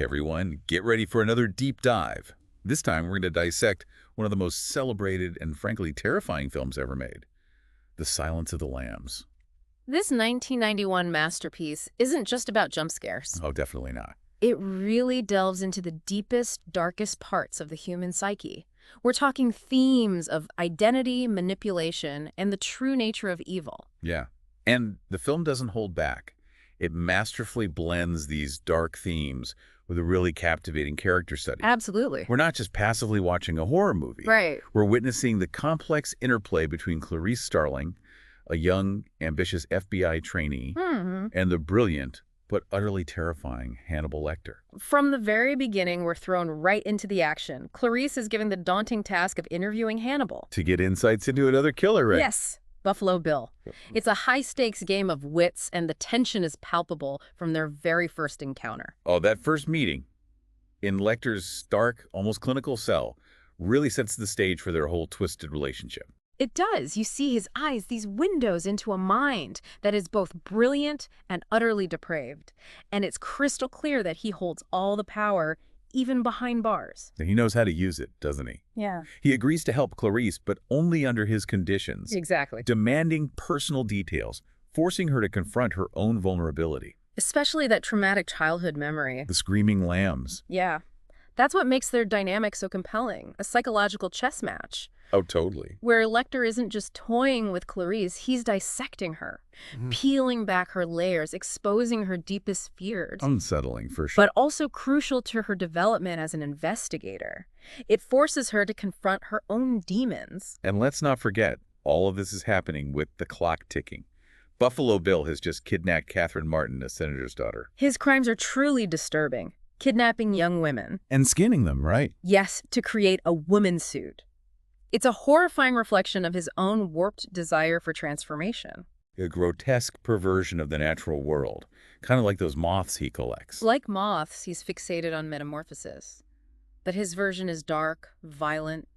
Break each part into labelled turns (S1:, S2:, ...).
S1: Everyone, get ready for another deep dive. This time, we're going to dissect one of the most celebrated and frankly terrifying films ever made, The Silence of the Lambs.
S2: This 1991 masterpiece isn't just about jump scares.
S1: Oh, definitely not.
S2: It really delves into the deepest, darkest parts of the human psyche. We're talking themes of identity, manipulation, and the true nature of evil.
S1: Yeah. And the film doesn't hold back. It masterfully blends these dark themes with a really captivating character study.
S2: Absolutely.
S1: We're not just passively watching a horror movie.
S2: Right.
S1: We're witnessing the complex interplay between Clarice Starling, a young, ambitious FBI trainee, and the brilliant but utterly terrifying Hannibal Lecter.
S2: From the very beginning, we're thrown right into the action. Clarice is given the daunting task of interviewing Hannibal.
S1: To get insights into another killer, right?
S2: Yes. Buffalo Bill. It's a high-stakes game of wits, and the tension is palpable from their very first encounter.
S1: Oh, that first meeting in Lecter's dark, almost clinical cell really sets the stage for their whole twisted relationship.
S2: It does. You see his eyes, these windows into a mind that is both brilliant and utterly depraved. And it's crystal clear that he holds all the power, even behind bars.
S1: And he knows how to use it, doesn't he?
S2: Yeah.
S1: He agrees to help Clarice, but only under his conditions.
S2: Exactly.
S1: Demanding personal details, forcing her to confront her own vulnerability.
S2: Especially that traumatic childhood memory.
S1: The screaming lambs.
S2: Yeah. That's what makes their dynamic so compelling. A psychological chess match.
S1: Oh, totally.
S2: Where Lecter isn't just toying with Clarice, he's dissecting her, peeling back her layers, exposing her deepest fears.
S1: Unsettling, for sure.
S2: But also crucial to her development as an investigator. It forces her to confront her own demons.
S1: And let's not forget, all of this is happening with the clock ticking. Buffalo Bill has just kidnapped Catherine Martin, a senator's daughter.
S2: His crimes are truly disturbing. Kidnapping young women.
S1: And skinning them, right?
S2: Yes, to create a woman suit. It's a horrifying reflection of his own warped desire for transformation.
S1: A grotesque perversion of the natural world, kind of like those moths he collects.
S2: Like moths, he's fixated on metamorphosis. But his version is dark, violent.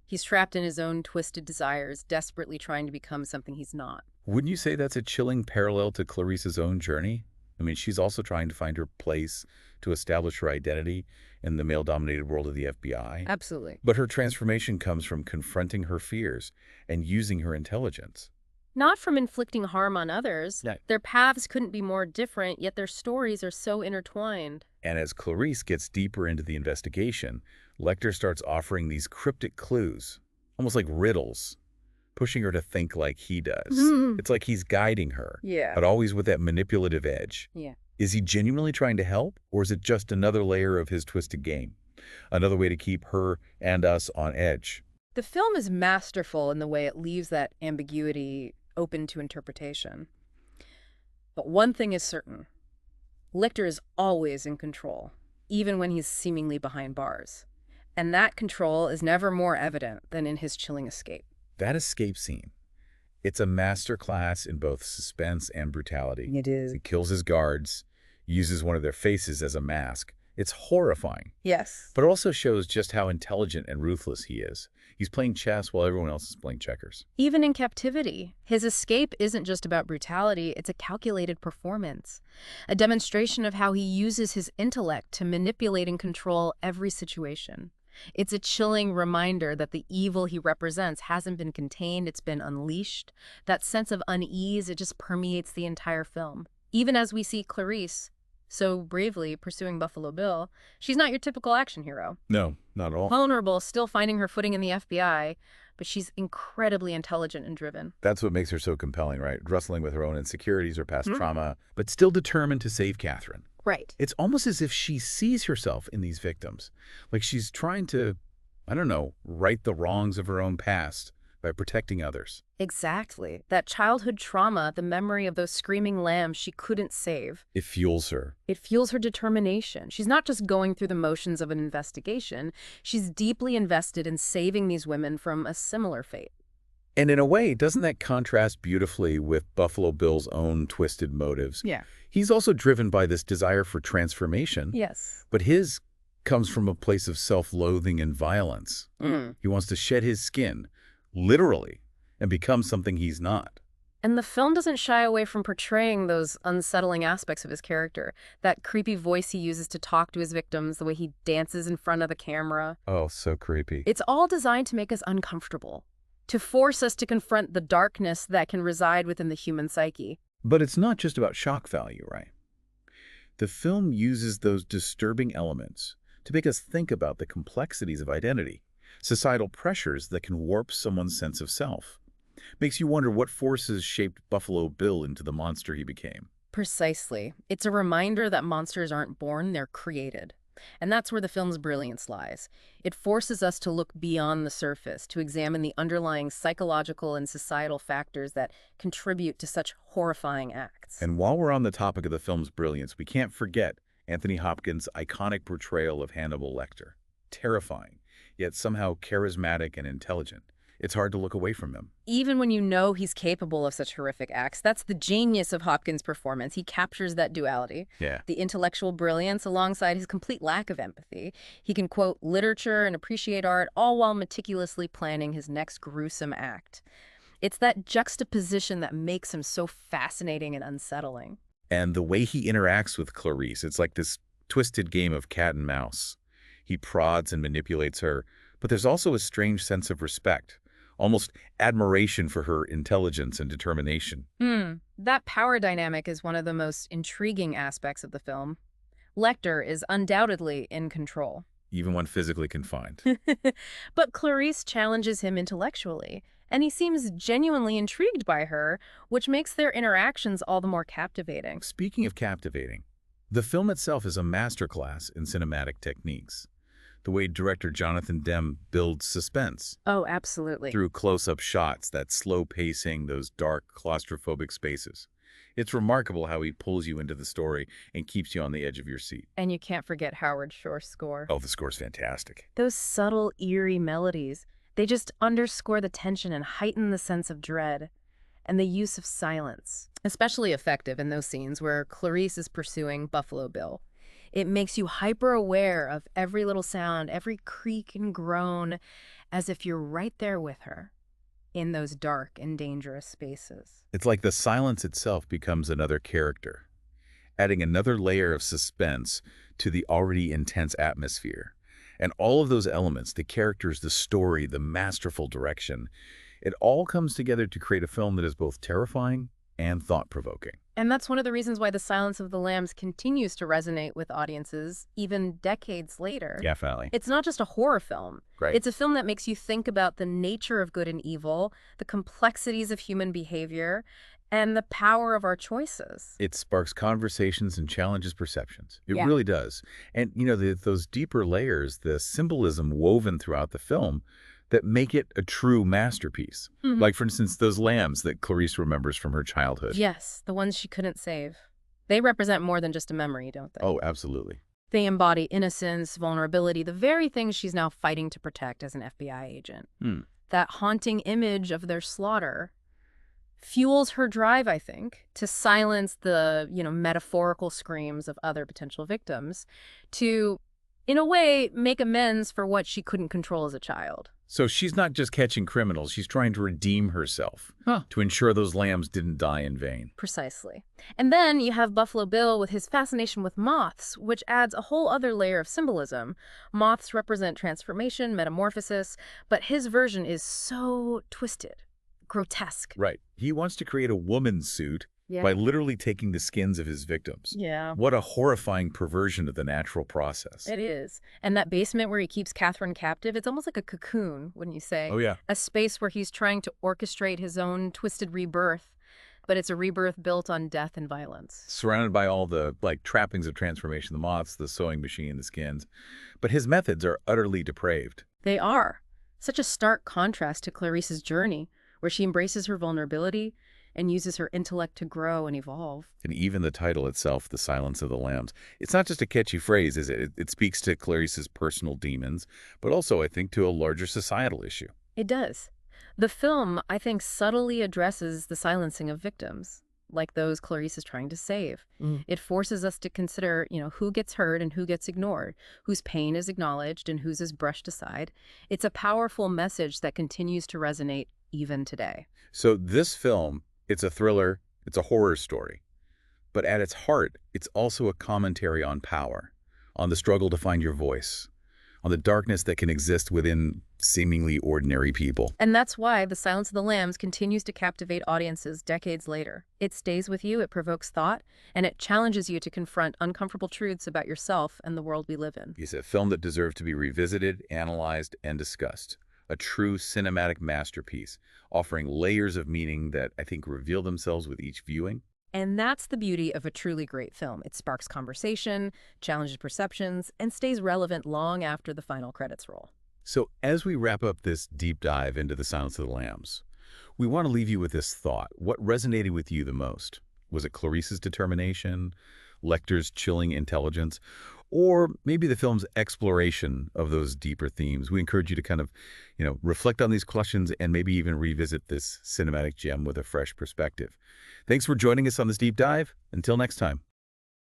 S2: He's trapped in his own twisted desires, desperately trying to become something he's not.
S1: Wouldn't you say that's a chilling parallel to Clarice's own journey? I mean, she's also trying to find her place, to establish her identity in the male-dominated world of the FBI.
S2: Absolutely.
S1: But her transformation comes from confronting her fears and using her intelligence.
S2: Not from inflicting harm on others.
S1: No.
S2: Their paths couldn't be more different, yet their stories are so intertwined.
S1: And as Clarice gets deeper into the investigation, Lecter starts offering these cryptic clues, almost like riddles, pushing her to think like he does. It's like he's guiding her,
S2: Yeah.
S1: but always with that manipulative edge.
S2: Yeah.
S1: Is he genuinely trying to help, or is it just another layer of his twisted game? Another way to keep her and us on edge?
S2: The film is masterful in the way it leaves that ambiguity open to interpretation. But one thing is certain. Lecter is always in control, even when he's seemingly behind bars. And that control is never more evident than in his chilling escape.
S1: That escape scene, it's a masterclass in both suspense and brutality.
S2: It is.
S1: He kills his guards, uses one of their faces as a mask. It's horrifying,
S2: Yes.
S1: but it also shows just how intelligent and ruthless he is. He's playing chess while everyone else is playing checkers.
S2: Even in captivity, his escape isn't just about brutality, it's a calculated performance. A demonstration of how he uses his intellect to manipulate and control every situation. It's a chilling reminder that the evil he represents hasn't been contained, it's been unleashed. That sense of unease, it just permeates the entire film. Even as we see Clarice so bravely pursuing Buffalo Bill, she's not your typical action hero.
S1: No, not at all.
S2: Vulnerable, still finding her footing in the FBI, but she's incredibly intelligent and driven.
S1: That's what makes her so compelling, right? Wrestling with her own insecurities or past trauma, but still determined to save Catherine.
S2: Right.
S1: It's almost as if she sees herself in these victims. Like she's trying to, I don't know, right the wrongs of her own past by protecting others.
S2: Exactly. That childhood trauma, the memory of those screaming lambs she couldn't save.
S1: It fuels her.
S2: It fuels her determination. She's not just going through the motions of an investigation. She's deeply invested in saving these women from a similar fate.
S1: And in a way, doesn't that contrast beautifully with Buffalo Bill's own twisted motives?
S2: Yeah.
S1: He's also driven by this desire for transformation.
S2: Yes.
S1: But his comes from a place of self-loathing and violence. He wants to shed his skin, literally, and become something he's not.
S2: And the film doesn't shy away from portraying those unsettling aspects of his character. That creepy voice he uses to talk to his victims, the way he dances in front of the camera.
S1: Oh, so creepy.
S2: It's all designed to make us uncomfortable, to force us to confront the darkness that can reside within the human psyche.
S1: But it's not just about shock value, right? The film uses those disturbing elements to make us think about the complexities of identity, societal pressures that can warp someone's sense of self. Makes you wonder what forces shaped Buffalo Bill into the monster he became.
S2: Precisely. It's a reminder that monsters aren't born, they're created. And that's where the film's brilliance lies. It forces us to look beyond the surface, to examine the underlying psychological and societal factors that contribute to such horrifying acts.
S1: And while we're on the topic of the film's brilliance, we can't forget Anthony Hopkins' iconic portrayal of Hannibal Lecter. Terrifying, yet somehow charismatic and intelligent. It's hard to look away from him.
S2: Even when you know he's capable of such horrific acts, that's the genius of Hopkins' performance. He captures that duality.
S1: Yeah.
S2: The intellectual brilliance alongside his complete lack of empathy. He can quote literature and appreciate art, all while meticulously planning his next gruesome act. It's that juxtaposition that makes him so fascinating and unsettling.
S1: And the way he interacts with Clarice, it's like this twisted game of cat and mouse. He prods and manipulates her, but there's also a strange sense of respect. Almost admiration for her intelligence and determination.
S2: That power dynamic is one of the most intriguing aspects of the film. Lecter is undoubtedly in control.
S1: Even when physically confined.
S2: But Clarice challenges him intellectually, and he seems genuinely intrigued by her, which makes their interactions all the more captivating.
S1: Speaking of captivating, the film itself is a masterclass in cinematic techniques. The way director Jonathan Demme builds suspense.
S2: Oh, absolutely.
S1: Through close-up shots, that slow pacing, those dark, claustrophobic spaces. It's remarkable how he pulls you into the story and keeps you on the edge of your seat.
S2: And you can't forget Howard Shore's score.
S1: Oh, the score's fantastic.
S2: Those subtle, eerie melodies, they just underscore the tension and heighten the sense of dread. And the use of silence, especially effective in those scenes where Clarice is pursuing Buffalo Bill. It makes you hyper-aware of every little sound, every creak and groan, as if you're right there with her in those dark and dangerous spaces.
S1: It's like the silence itself becomes another character, adding another layer of suspense to the already intense atmosphere. And all of those elements, the characters, the story, the masterful direction, it all comes together to create a film that is both terrifying and thought-provoking.
S2: And that's one of the reasons why The Silence of the Lambs continues to resonate with audiences even decades later.
S1: Definitely.
S2: It's not just a horror film.
S1: Right.
S2: It's a film that makes you think about the nature of good and evil, the complexities of human behavior, and the power of our choices.
S1: It sparks conversations and challenges perceptions. It
S2: Yeah.
S1: really does. And, you know, those deeper layers, the symbolism woven throughout the film, that make it a true masterpiece. Like, for instance, those lambs that Clarice remembers from her childhood.
S2: Yes, the ones she couldn't save. They represent more than just a memory, don't they?
S1: Oh, absolutely.
S2: They embody innocence, vulnerability, the very things she's now fighting to protect as an FBI agent. That haunting image of their slaughter fuels her drive, I think, to silence the, metaphorical screams of other potential victims, to, in a way, make amends for what she couldn't control as a child.
S1: So she's not just catching criminals, she's trying to redeem herself to ensure those lambs didn't die in vain.
S2: Precisely. And then you have Buffalo Bill with his fascination with moths, which adds a whole other layer of symbolism. Moths represent transformation, metamorphosis, but his version is so twisted, grotesque.
S1: Right. He wants to create a woman's suit by literally taking the skins of his victims.
S2: Yeah.
S1: What a horrifying perversion of the natural process.
S2: It is. And that basement where he keeps Catherine captive, it's almost like a cocoon, wouldn't you say?
S1: Oh, yeah.
S2: A space where he's trying to orchestrate his own twisted rebirth, but it's a rebirth built on death and violence.
S1: Surrounded by all the, trappings of transformation, the moths, the sewing machine, the skins. But his methods are utterly depraved.
S2: They are. Such a stark contrast to Clarice's journey, where she embraces her vulnerability and uses her intellect to grow and evolve.
S1: And even the title itself, The Silence of the Lambs, it's not just a catchy phrase, is it? It speaks to Clarice's personal demons, but also, I think, to a larger societal issue.
S2: It does. The film, I think, subtly addresses the silencing of victims, like those Clarice is trying to save. It forces us to consider, who gets hurt and who gets ignored, whose pain is acknowledged and whose is brushed aside. It's a powerful message that continues to resonate even today.
S1: So this film It's a thriller, it's a horror story. But at its heart, it's also a commentary on power, on the struggle to find your voice, on the darkness that can exist within seemingly ordinary people.
S2: And that's why The Silence of the Lambs continues to captivate audiences decades later. It stays with you, it provokes thought, and it challenges you to confront uncomfortable truths about yourself and the world we live in.
S1: It's a film that deserves to be revisited, analyzed, and discussed. A true cinematic masterpiece, offering layers of meaning that I think reveal themselves with each viewing.
S2: And that's the beauty of a truly great film. It sparks conversation, challenges perceptions, and stays relevant long after the final credits roll.
S1: So as we wrap up this deep dive into The Silence of the Lambs, we want to leave you with this thought. What resonated with you the most? Was it Clarice's determination, Lecter's chilling intelligence, or maybe the film's exploration of those deeper themes? We encourage you to kind of, reflect on these questions and maybe even revisit this cinematic gem with a fresh perspective. Thanks for joining us on this deep dive. Until next time.